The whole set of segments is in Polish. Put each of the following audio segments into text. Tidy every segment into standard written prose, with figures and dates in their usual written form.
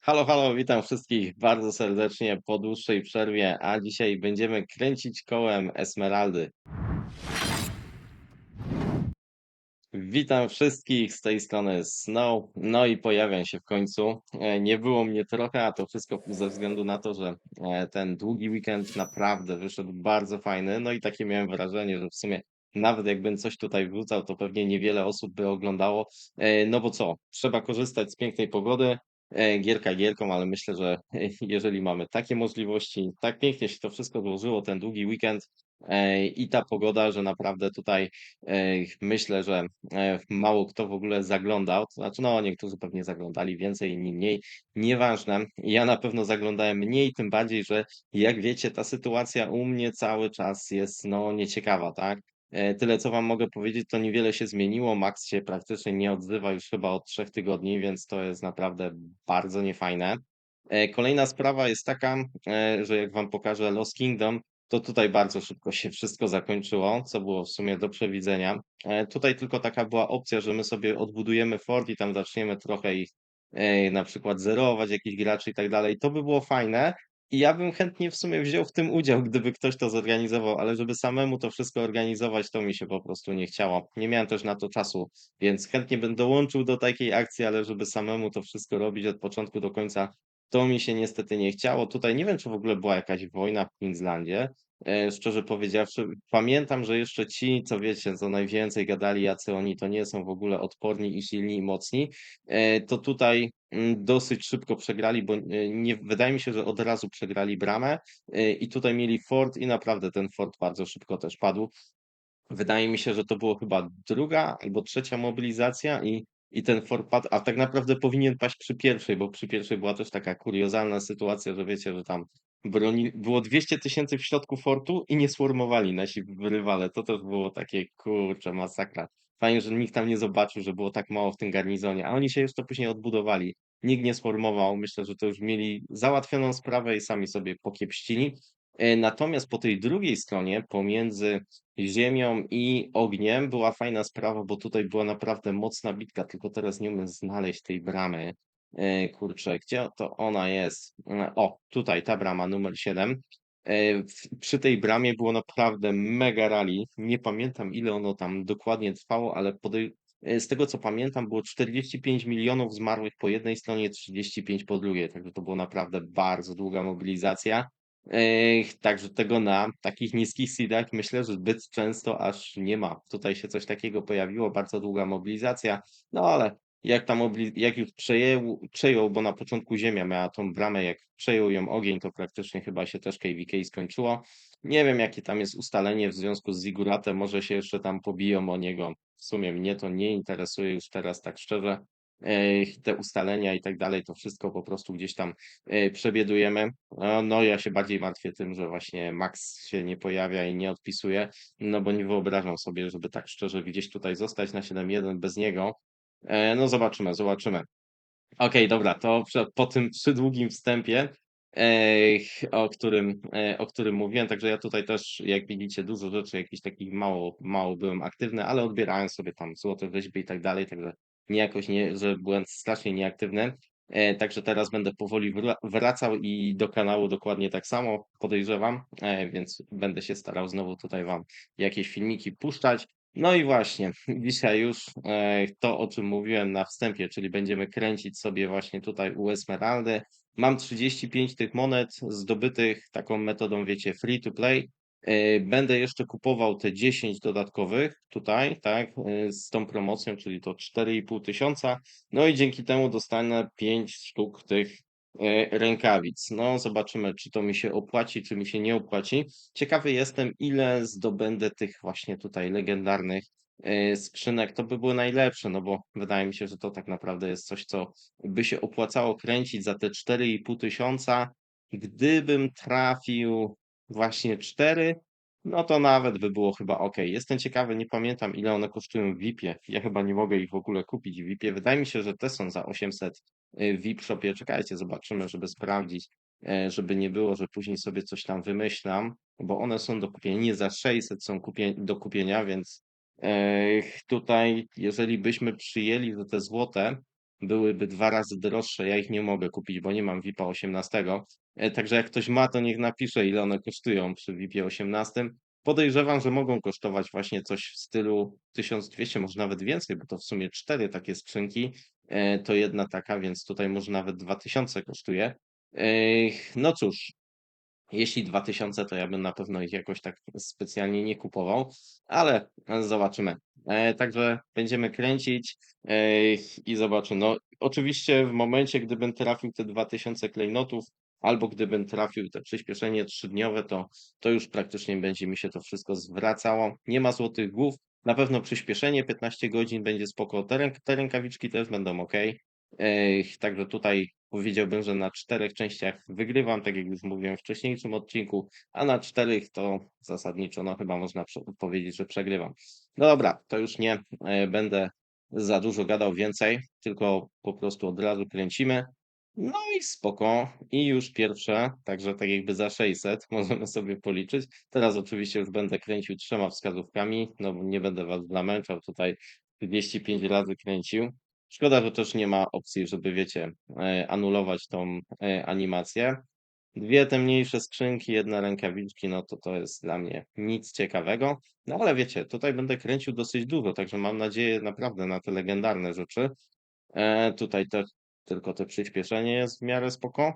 Halo, halo, witam wszystkich bardzo serdecznie po dłuższej przerwie, a dzisiaj będziemy kręcić kołem Esmeraldy. Witam wszystkich z tej strony Snow. No i pojawiam się w końcu. Nie było mnie trochę, a to wszystko ze względu na to, że ten długi weekend naprawdę wyszedł bardzo fajny. No i takie miałem wrażenie, że w sumie nawet jakbym coś tutaj wrzucał, to pewnie niewiele osób by oglądało. No bo co, trzeba korzystać z pięknej pogody. Gierka gierką, ale myślę, że jeżeli mamy takie możliwości, tak pięknie się to wszystko złożyło, ten długi weekend i ta pogoda, że naprawdę tutaj myślę, że mało kto w ogóle zaglądał, to znaczy, no, niektórzy pewnie zaglądali więcej, inni mniej, nieważne. Ja na pewno zaglądałem mniej, tym bardziej, że jak wiecie, ta sytuacja u mnie cały czas jest, no, nieciekawa, tak? Tyle, co wam mogę powiedzieć, to niewiele się zmieniło. Max się praktycznie nie odzywa już chyba od 3 tygodni, więc to jest naprawdę bardzo niefajne. Kolejna sprawa jest taka, że jak wam pokażę Lost Kingdom, to tutaj bardzo szybko się wszystko zakończyło, co było w sumie do przewidzenia. Tutaj tylko taka była opcja, że my sobie odbudujemy fort i tam zaczniemy trochę ich na przykład zerować, jakichś graczy i tak dalej. To by było fajne i ja bym chętnie w sumie wziął w tym udział, gdyby ktoś to zorganizował, ale żeby samemu to wszystko organizować, to mi się po prostu nie chciało. Nie miałem też na to czasu, więc chętnie bym dołączył do takiej akcji, ale żeby samemu to wszystko robić od początku do końca, to mi się niestety nie chciało. Tutaj nie wiem, czy w ogóle była jakaś wojna w Queenslandzie. Szczerze powiedziawszy, pamiętam, że jeszcze ci, co wiecie, co najwięcej gadali, jacy oni to nie są w ogóle odporni i silni i mocni, to tutaj dosyć szybko przegrali, bo nie, wydaje mi się, że od razu przegrali bramę i tutaj mieli fort i naprawdę ten fort bardzo szybko też padł. Wydaje mi się, że to było chyba druga albo trzecia mobilizacja i ten fort padł, a tak naprawdę powinien paść przy pierwszej, bo przy pierwszej była też taka kuriozalna sytuacja, że wiecie, że tam było 200 000 w środku fortu i nie swarmowali nasi rywale. To też było takie, kurczę, masakra. Fajnie, że nikt tam nie zobaczył, że było tak mało w tym garnizonie, a oni się jeszcze później odbudowali. Nikt nie sformował. Myślę, że to już mieli załatwioną sprawę i sami sobie pokiepścili. Natomiast po tej drugiej stronie, pomiędzy ziemią i ogniem była fajna sprawa, bo tutaj była naprawdę mocna bitka, tylko teraz nie umiem znaleźć tej bramy. Kurczę, gdzie to ona jest? O, tutaj ta brama numer 7. Przy tej bramie było naprawdę mega rally. Nie pamiętam, ile ono tam dokładnie trwało, ale z tego co pamiętam, było 45 milionów zmarłych po jednej stronie, 35 po drugiej. Także to była naprawdę bardzo długa mobilizacja. Także tego na takich niskich seedach myślę, że zbyt często aż nie ma. Tutaj się coś takiego pojawiło, bardzo długa mobilizacja, no ale jak już przejął, bo na początku Ziemia miała tą bramę, jak przejął ją ogień, to praktycznie chyba się też KVK skończyło. Nie wiem, jakie tam jest ustalenie w związku z Ziguratem, może się jeszcze tam pobiją o niego. W sumie mnie to nie interesuje już teraz, tak szczerze. Te ustalenia i tak dalej, to wszystko po prostu gdzieś tam przebiedujemy. No, ja się bardziej martwię tym, że właśnie Max się nie pojawia i nie odpisuje, no bo nie wyobrażam sobie, żeby tak szczerze gdzieś tutaj zostać na 7-1 bez niego. No zobaczymy, zobaczymy. Okej, dobra, to po tym przydługim wstępie, o którym mówiłem, także ja tutaj też, jak widzicie, dużo rzeczy jakichś takich mało, mało byłem aktywny, ale odbierałem sobie tam złote wyśby i tak dalej, także nie jakoś nie, że byłem strasznie nieaktywny. Także teraz będę powoli wracał i do kanału dokładnie tak samo, podejrzewam, więc będę się starał znowu tutaj wam jakieś filmiki puszczać. No i właśnie, dzisiaj już to, o czym mówiłem na wstępie, czyli będziemy kręcić sobie właśnie tutaj u Esmeraldy. Mam 35 tych monet zdobytych taką metodą, wiecie, free to play. Będę jeszcze kupował te 10 dodatkowych tutaj, tak, z tą promocją, czyli to 4,5 tysiąca. No i dzięki temu dostanę 5 sztuk tych rękawic. No, zobaczymy, czy to mi się opłaci, czy mi się nie opłaci. Ciekawy jestem, ile zdobędę tych właśnie tutaj legendarnych skrzynek. To by było najlepsze, no bo wydaje mi się, że to tak naprawdę jest coś, co by się opłacało kręcić za te 4,5 tysiąca. Gdybym trafił właśnie 4, no to nawet by było chyba ok. Jestem ciekawy, nie pamiętam, ile one kosztują w VIP-ie. Ja chyba nie mogę ich w ogóle kupić w VIP-ie. Wydaje mi się, że te są za 800 w VIP Shopie. Czekajcie, zobaczymy, żeby sprawdzić, żeby nie było, że później sobie coś tam wymyślam, bo one są do kupienia, nie za 600 są do kupienia, więc tutaj, jeżeli byśmy przyjęli, że te złote byłyby 2 razy droższe, ja ich nie mogę kupić, bo nie mam VIP-a 18. Także jak ktoś ma, to niech napisze, ile one kosztują przy VIP-ie 18. Podejrzewam, że mogą kosztować właśnie coś w stylu 1200, może nawet więcej, bo to w sumie 4 takie skrzynki, to jedna taka, więc tutaj może nawet 2000 kosztuje. No cóż, jeśli 2000, to ja bym na pewno ich jakoś tak specjalnie nie kupował, ale zobaczymy. Także będziemy kręcić i zobaczymy. No, oczywiście w momencie, gdybym trafił te 2000 klejnotów, albo gdybym trafił te przyspieszenie 3-dniowe, to już praktycznie będzie mi się to wszystko zwracało. Nie ma złotych głów. Na pewno przyspieszenie 15 godzin będzie spoko. Te rękawiczki też będą ok. Także tutaj powiedziałbym, że na 4 częściach wygrywam, tak jak już mówiłem w wcześniejszym odcinku, a na 4 to zasadniczo, no chyba można powiedzieć, że przegrywam. No dobra, to już nie będę za dużo gadał więcej, tylko po prostu od razu kręcimy. No i spoko. I już pierwsze, także tak jakby za 600 możemy sobie policzyć. Teraz oczywiście już będę kręcił 3 wskazówkami, no bo nie będę was zamęczał tutaj 35 razy kręcił. Szkoda, że też nie ma opcji, żeby wiecie, anulować tą animację. 2 te mniejsze skrzynki, 1 rękawiczki, no to jest dla mnie nic ciekawego. No ale wiecie, tutaj będę kręcił dosyć dużo, także mam nadzieję naprawdę na te legendarne rzeczy. Tutaj też tylko to przyspieszenie jest w miarę spoko.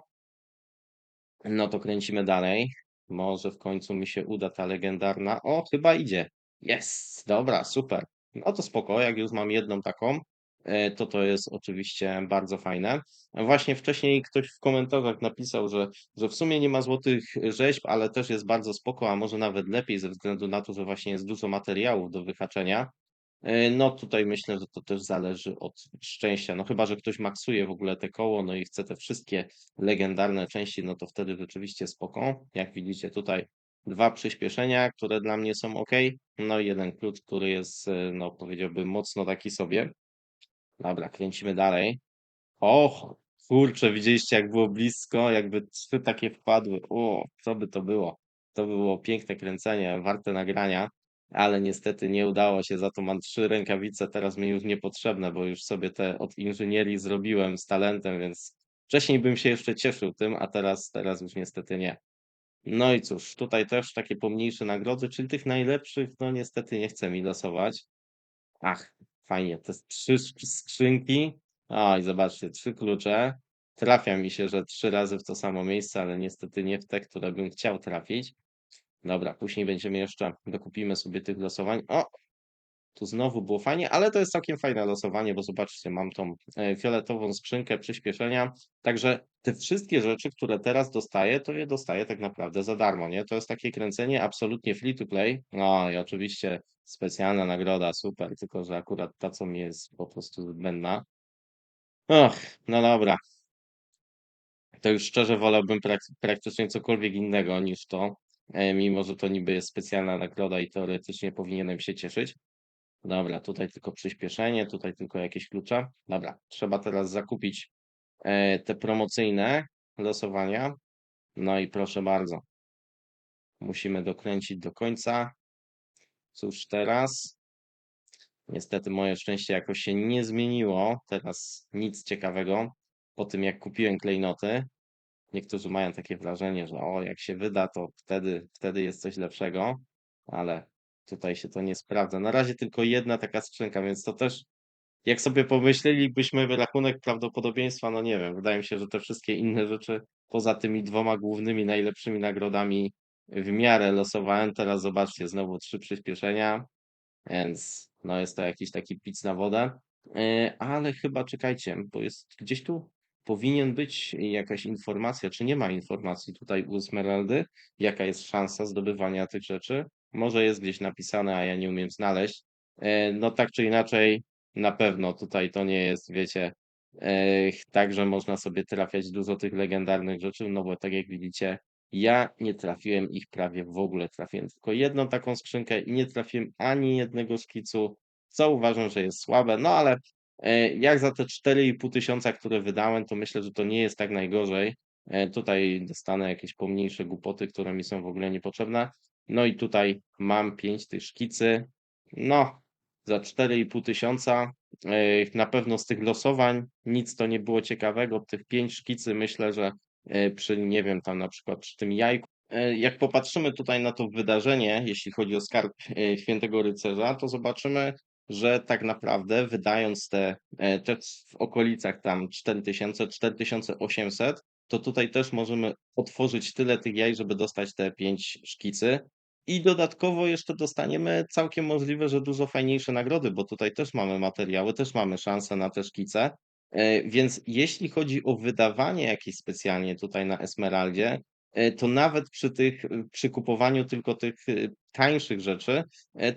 No to kręcimy dalej. Może w końcu mi się uda ta legendarna. O, chyba idzie. Jest, dobra, super. No to spoko, jak już mam jedną taką, to jest oczywiście bardzo fajne. Właśnie wcześniej ktoś w komentarzach napisał, że w sumie nie ma złotych rzeźb, ale też jest bardzo spoko, a może nawet lepiej ze względu na to, że właśnie jest dużo materiałów do wyhaczenia. No tutaj myślę, że to też zależy od szczęścia. No chyba, że ktoś maksuje w ogóle te koło, no i chce te wszystkie legendarne części, no to wtedy rzeczywiście spoko. Jak widzicie tutaj 2 przyspieszenia, które dla mnie są ok. No i 1 klucz, który jest, no powiedziałbym mocno taki sobie. Dobra, kręcimy dalej. Och, kurczę, widzieliście jak było blisko, jakby 3 takie wpadły. O, co by to było? To by było piękne kręcenie, warte nagrania, ale niestety nie udało się, za to mam 3 rękawice, teraz mi już niepotrzebne, bo już sobie te od inżynierii zrobiłem z talentem, więc wcześniej bym się jeszcze cieszył tym, a teraz już niestety nie. No i cóż, tutaj też takie pomniejsze nagrody, czyli tych najlepszych, no niestety nie chce mi losować. Ach, fajnie, te 3 skrzynki. O, i zobaczcie, 3 klucze. Trafia mi się, że 3 razy w to samo miejsce, ale niestety nie w te, które bym chciał trafić. Dobra, później będziemy jeszcze dokupimy sobie tych losowań. O, tu znowu było fajnie, ale to jest całkiem fajne losowanie, bo zobaczcie, mam tą fioletową skrzynkę przyspieszenia. Także te wszystkie rzeczy, które teraz dostaję, to je dostaję tak naprawdę za darmo, nie? To jest takie kręcenie absolutnie free to play. No i oczywiście specjalna nagroda, super, tylko że akurat ta, co mi jest po prostu zbędna. Och, no dobra, to już szczerze wolałbym praktycznie cokolwiek innego niż to, mimo że to niby jest specjalna nagroda i teoretycznie powinienem się cieszyć. Dobra, tutaj tylko przyspieszenie, tutaj tylko jakieś klucze. Dobra, trzeba teraz zakupić te promocyjne losowania. No i proszę bardzo, musimy dokręcić do końca. Cóż teraz? Niestety moje szczęście jakoś się nie zmieniło. Teraz nic ciekawego. Po tym jak kupiłem klejnoty, niektórzy mają takie wrażenie, że o, jak się wyda, to wtedy jest coś lepszego, ale tutaj się to nie sprawdza. Na razie tylko jedna taka skrzynka, więc to też jak sobie pomyślelibyśmy rachunek prawdopodobieństwa, no nie wiem, wydaje mi się, że te wszystkie inne rzeczy, poza tymi 2 głównymi, najlepszymi nagrodami w miarę losowałem. Teraz zobaczcie, znowu 3 przyspieszenia, więc no jest to jakiś taki pic na wodę. Ale chyba czekajcie, bo jest gdzieś tu powinien być jakaś informacja, czy nie ma informacji tutaj u Esmeraldy, jaka jest szansa zdobywania tych rzeczy. Może jest gdzieś napisane, a ja nie umiem znaleźć. No tak czy inaczej, na pewno tutaj to nie jest, wiecie, tak, że można sobie trafiać dużo tych legendarnych rzeczy, no bo tak jak widzicie, ja nie trafiłem ich prawie w ogóle. Trafiłem tylko jedną taką skrzynkę i nie trafiłem ani jednego szkicu, co uważam, że jest słabe. No ale jak za te 4500, które wydałem, to myślę, że to nie jest tak najgorzej. Tutaj dostanę jakieś pomniejsze głupoty, które mi są w ogóle niepotrzebne. No i tutaj mam 5 tych szkicy. No, za 4500. Na pewno z tych losowań nic to nie było ciekawego. Tych 5 szkicy myślę, że, przy nie wiem, tam na przykład przy tym jajku jak popatrzymy tutaj na to wydarzenie, jeśli chodzi o skarb, Świętego Rycerza, to zobaczymy, że tak naprawdę wydając te w okolicach tam 4000, 4800, to tutaj też możemy otworzyć tyle tych jaj, żeby dostać te 5 szkicy. I dodatkowo jeszcze dostaniemy całkiem możliwe, że dużo fajniejsze nagrody, bo tutaj też mamy materiały, też mamy szansę na te szkice. Więc jeśli chodzi o wydawanie jakieś specjalnie tutaj na Esmeraldzie, to nawet przy kupowaniu tylko tych, tańszych rzeczy,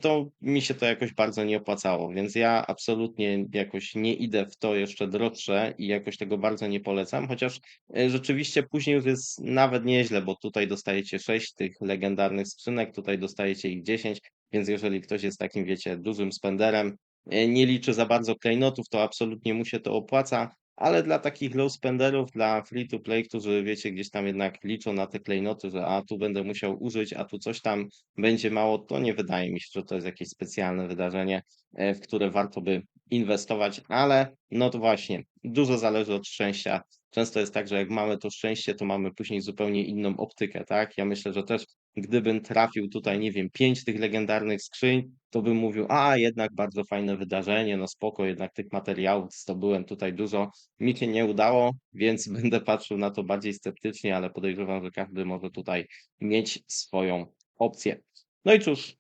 to mi się to jakoś bardzo nie opłacało, więc ja absolutnie jakoś nie idę w to jeszcze droższe i jakoś tego bardzo nie polecam, chociaż, rzeczywiście później już jest nawet nieźle, bo tutaj dostajecie 6 tych legendarnych skrzynek, tutaj dostajecie ich 10, więc jeżeli ktoś jest takim, wiecie, dużym spenderem, nie liczy za bardzo klejnotów, to absolutnie mu się to opłaca. Ale dla takich low spenderów, dla free to play, którzy wiecie, gdzieś tam jednak liczą na te klejnoty, że a tu będę musiał użyć, a tu coś tam będzie mało, to nie wydaje mi się, że to jest jakieś specjalne wydarzenie, w które warto by inwestować, ale no to właśnie, dużo zależy od szczęścia. Często jest tak, że jak mamy to szczęście, to mamy później zupełnie inną optykę, tak? Ja myślę, że też gdybym trafił tutaj, nie wiem, 5 tych legendarnych skrzyń, to bym mówił, a jednak bardzo fajne wydarzenie, no spoko, jednak tych materiałów zdobyłem tutaj dużo. Mi się nie udało, więc będę patrzył na to bardziej sceptycznie, ale podejrzewam, że każdy może tutaj mieć swoją opcję. No i cóż,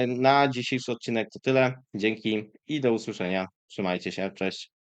na dzisiejszy odcinek to tyle. Dzięki i do usłyszenia. Trzymajcie się, cześć.